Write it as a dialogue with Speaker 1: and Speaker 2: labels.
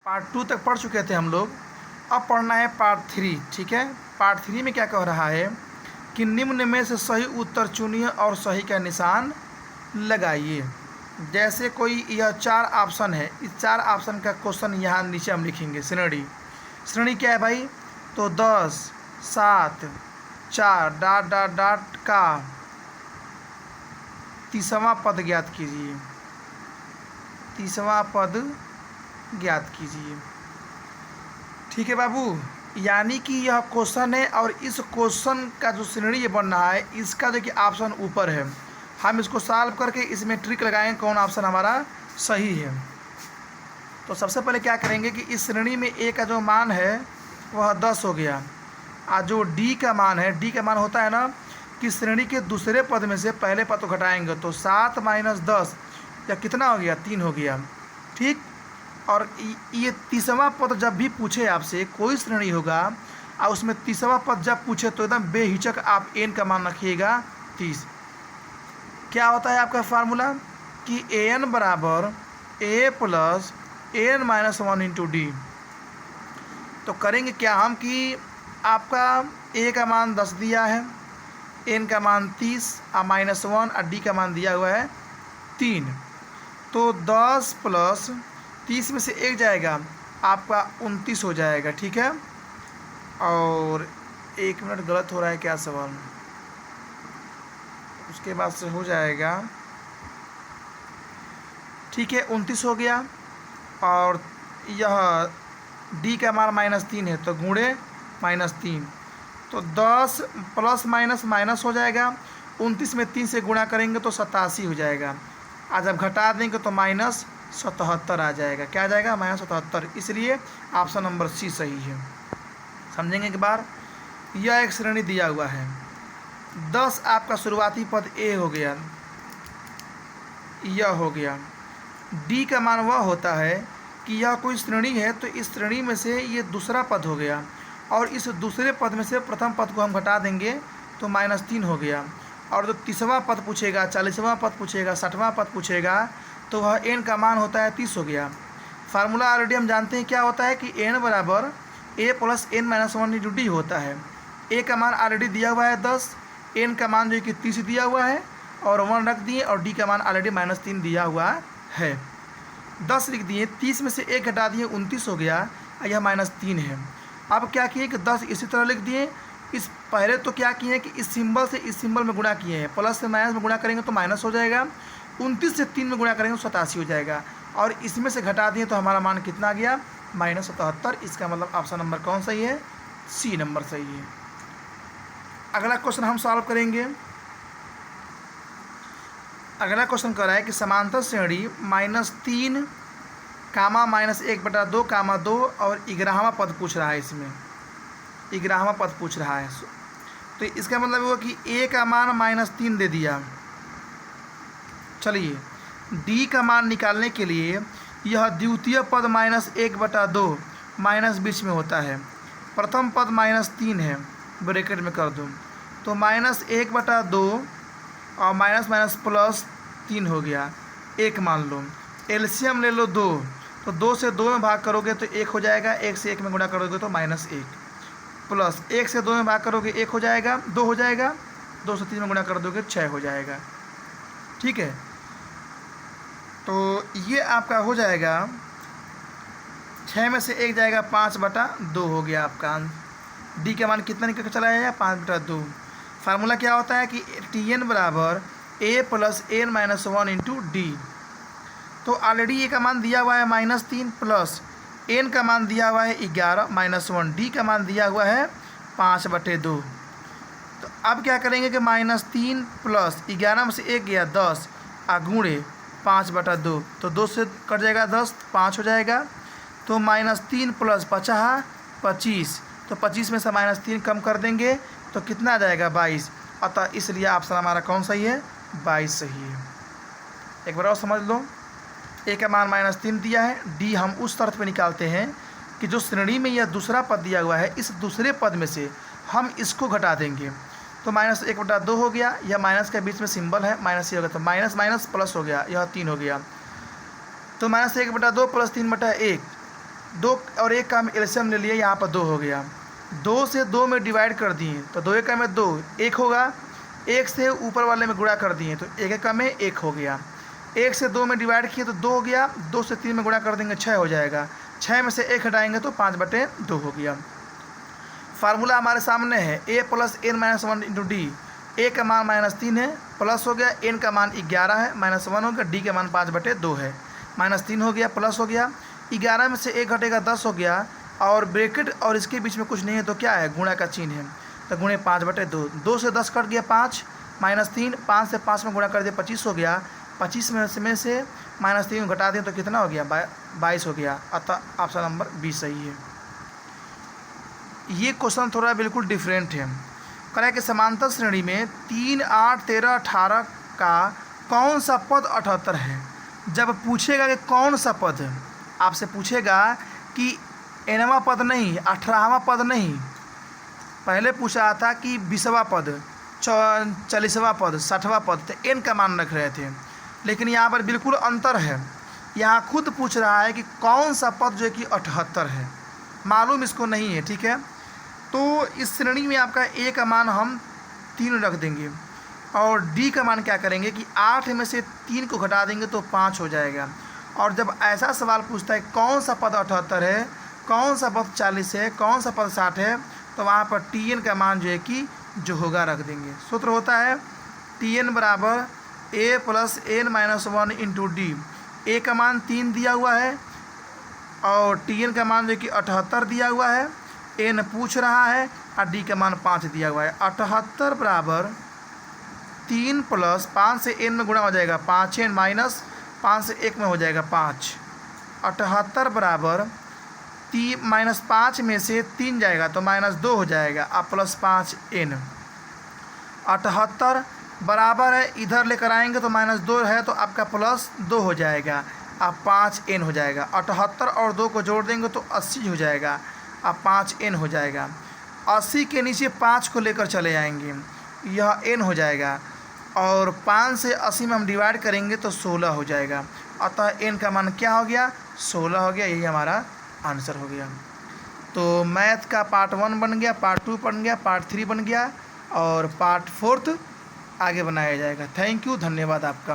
Speaker 1: Part 2 तक पढ़ चुके थे हम लोग। अब पढ़ना है पार्ट 3। ठीक है, पार्ट 3 में क्या कह रहा है कि निम्न में से सही उत्तर चुनिए और सही का निशान लगाइए। जैसे कोई यह 4 ऑप्शन है, इस 4 ऑप्शन का क्वेश्चन यहाँ नीचे हम लिखेंगे। श्रेणी क्या है भाई? तो 10, 7, 4 डॉट डॉट डॉट का 30वां पद ज्ञात कीजिए। 30वां पद ज्ञात कीजिए। ठीक है बाबू, यानी कि यह क्वेश्चन है और इस क्वेश्चन का जो श्रेणी ये बन रहा है, इसका देखिए ऑप्शन ऊपर है। हम इसको सॉल्व करके इसमें ट्रिक लगाएंगे कौन ऑप्शन हमारा सही है। तो सबसे पहले क्या करेंगे कि इस श्रेणी में ए का जो मान है वह 10 हो गया, और जो डी का मान है, डी का मान होता है ना कि श्रेणी के दूसरे पद में से पहले पद को घटाएंगे, तो 7 - 10 या कितना हो गया? 3 हो गया। ठीक, और ये 30वां पद जब भी पूछे आपसे, कोई श्रेणी होगा और उसमें 30वां पद जब पूछे तो एकदम बेहिचक आप एन का मान रखिएगा 30। क्या होता है आपका फार्मूला कि एन बराबर a plus n minus 1 into d. तो करेंगे क्या हम कि आपका ए का मान 10 दिया है, एन का मान 30 और -1 और डी का मान दिया हुआ है 3। तो 10 प्लस 30 में से 1 जाएगा, आपका 29 हो जाएगा। ठीक है, और 1 मिनट गलत हो रहा है क्या सवाल? उसके बाद से हो जाएगा। ठीक है, 29 हो गया, और यह डी का मान -3 है तो गुणे -3, तो 10 प्लस माइनस माइनस हो जाएगा। 29 में 3 से गुणा करेंगे तो 87 हो जाएगा, आज जब घटा देंगे तो -77 आ जाएगा। क्या आ जाएगा? -77। इसलिए ऑप्शन नंबर सी सही है। समझेंगे एक बार। यह एक श्रेणी दिया हुआ है, 10 आपका शुरुआती पद ए हो गया, यह हो गया। डी का मान वह होता है कि यह कोई श्रेणी है तो इस श्रेणी में से ये दूसरा पद हो गया, और इस दूसरे पद में से प्रथम पद को हम घटा देंगे तो -3 हो गया। और जो 30वां पद पूछेगा, 40वां पद पूछेगा, 60वां पद पूछेगा, तो वह एन का मान होता है 30 हो गया। फार्मूला ऑलरेडी हम जानते हैं क्या होता है कि एन बराबर a plus n minus 1 into d होता है। ए का मान ऑलरेडी दिया हुआ है 10, एन का मान जो है कि 30 दिया हुआ है और 1 रख दिए, और डी का मान ऑलरेडी -3 दिया हुआ है। 10 लिख दिए, 30 में से 1 घटा दिए, 29 हो गया, यह -3 है। अब क्या किए कि 10 इसी तरह लिख दिए। इस पहले तो क्या किए कि इस सिंबल से इस सिंबल में गुणा किए हैं, प्लस से माइनस में गुणा करेंगे तो माइनस हो जाएगा, 29 से 3 में गुणा करेंगे तो 87 हो जाएगा, और इसमें से घटा दिए तो हमारा मान कितना गया? -77। इसका मतलब ऑप्शन नंबर कौन सही है? सी नंबर सही है। अगला क्वेश्चन हम सॉल्व करेंगे। अगला क्वेश्चन कह रहा है कि समांतर श्रेणी -3, -1/2, -2 और 11वां पद पूछ रहा है। इसमें 11वां पद पूछ रहा है, तो इसका मतलब हुआ कि ए का मान -3 दे दिया। चलिए, डी का मान निकालने के लिए यह द्वितीय पद -1/2 माइनस बीच में होता है, प्रथम पद -3 है, ब्रैकेट में कर दूँ तो -1/2 और माइनस प्लस 3 हो गया। 1 मान लो, एलसीएम ले लो 2, तो 2 से 2 में भाग करोगे तो 1 हो जाएगा, 1 से 1 में गुणा करोगे तो -1, प्लस 1 से 2 में भाग करोगे 1 हो जाएगा, 2 हो जाएगा, 2 से 3 में गुणा कर दोगे 6 हो जाएगा। ठीक है, तो ये आपका हो जाएगा, 6 में से 1 जाएगा, 5/2 हो गया आपका। डी का मान कितना निकल के चला जाएगा? 5/2। फार्मूला क्या होता है कि Tn बराबर a plus n minus 1 into d. तो ऑलरेडी ए का मान दिया हुआ है -3, प्लस एन का मान दिया हुआ है 11 -1, डी का मान दिया हुआ है 5/2। तो अब क्या करेंगे कि -3 प्लस 11 में से 1 गया 10 और गुणे 5/2, तो 2 से कट जाएगा 10, 5 हो जाएगा, तो -3 प्लस 50 25, तो 25 में से -3 कम कर देंगे तो कितना आ जाएगा? 22। अतः इसलिए ऑप्शन हमारा कौन सही है? 22 सही है। एक बार और समझ लो, ए का मान -3 दिया है, डी हम उस शर्त पे निकालते हैं कि जो श्रेणी में यह दूसरा पद दिया हुआ है, इस दूसरे पद में से हम इसको घटा देंगे, तो -1/2 हो गया, यह माइनस के बीच में सिंबल है, माइनस ही होगा, तो माइनस प्लस हो गया, यह 3 हो गया, तो -1/2 प्लस 3/1, 2 और 1 का हम एलसीएम ले लिए, यहाँ पर 2 हो गया। 2 से 2 में डिवाइड कर दिए तो 2 1 में 2 1 होगा। 1 से ऊपर वाले में गुणा कर दिए तो 1 1 में 1 हो गया। 1 से 2 में डिवाइड किए तो 2 हो गया। 2 से 3 में गुणा कर देंगे 6 हो जाएगा। 6 में से 1 हटाएंगे तो 5/2 हो गया। फार्मूला हमारे सामने है a + n-1 into D. a का मान -3 है, प्लस हो गया, n का मान 11 है, -1 हो गया, d का मान 5/2 है, -3 हो गया, प्लस हो गया, 11 में से 1 घटेगा 10 हो गया, और ब्रैकेट और इसके बीच में कुछ नहीं है तो क्या है, गुणा का चिन्ह है, तो गुणे 5/2। 2 से 10 कट गया 5, -3, 5 से 5 में गुणा कर दिया 25 हो गया। 25 में से -3 घटा दें तो कितना हो गया, 22 हो गया। अतः ऑप्शन नंबर बी सही है। ये क्वेश्चन थोड़ा बिल्कुल डिफरेंट है। कह रहा है कि समांतर श्रेणी में 3, 8, 13, 18 का कौन सा पद 78 है। जब पूछेगा कि कौन सा पद, आपसे पूछेगा कि nवां पद नहीं, 18वां पद नहीं, पहले पूछा था कि 20वां पद, 40वां पद, 60वां पद, तो n का मान रख रहे थे। लेकिन यहाँ पर बिल्कुल अंतर है। यहाँ खुद पूछ रहा है कि कौन सा पद जो है कि 78 है, मालूम इसको नहीं है। ठीक है, तो इस श्रेणी में आपका a का मान हम 3 रख देंगे, और d का मान क्या करेंगे कि 8 में से 3 को घटा देंगे तो 5 हो जाएगा। और जब ऐसा सवाल पूछता है कौन सा पद 78 है, कौन सा पद 40 है, कौन सा पद 60 है, तो वहाँ पर tn का मान जो है कि जो होगा रख देंगे। सूत्र होता है tn बराबर a + n-1 into D. a का मान 3 दिया हुआ है और tn का मान जो कि 78 दिया हुआ है, n पूछ रहा है, और d का मान 5 दिया हुआ है। 78 बराबर 3 + 5 से n में गुणा हो जाएगा 5n, माइनस 5 से 1 में हो जाएगा 5। 78 बराबर -5 में से 3 जाएगा तो -2 हो जाएगा, अब +5n। 78 बराबर है, इधर लेकर आएंगे तो -2 है तो आपका +2 हो जाएगा, अब 5n हो जाएगा। 78 और 2 को जोड़ देंगे तो 80 हो जाएगा, अब 5n हो जाएगा। 80 के नीचे 5 को लेकर चले आएंगे, यह n हो जाएगा, और 5 से 80 में हम डिवाइड करेंगे तो 16 हो जाएगा। अतः n का मान क्या हो गया, 16 हो गया। यही हमारा आंसर हो गया। तो मैथ का पार्ट 1 बन गया, पार्ट 2 बन गया, पार्ट 3 बन गया, और पार्ट 4 आगे बनाया जाएगा। थैंक यू, धन्यवाद आपका।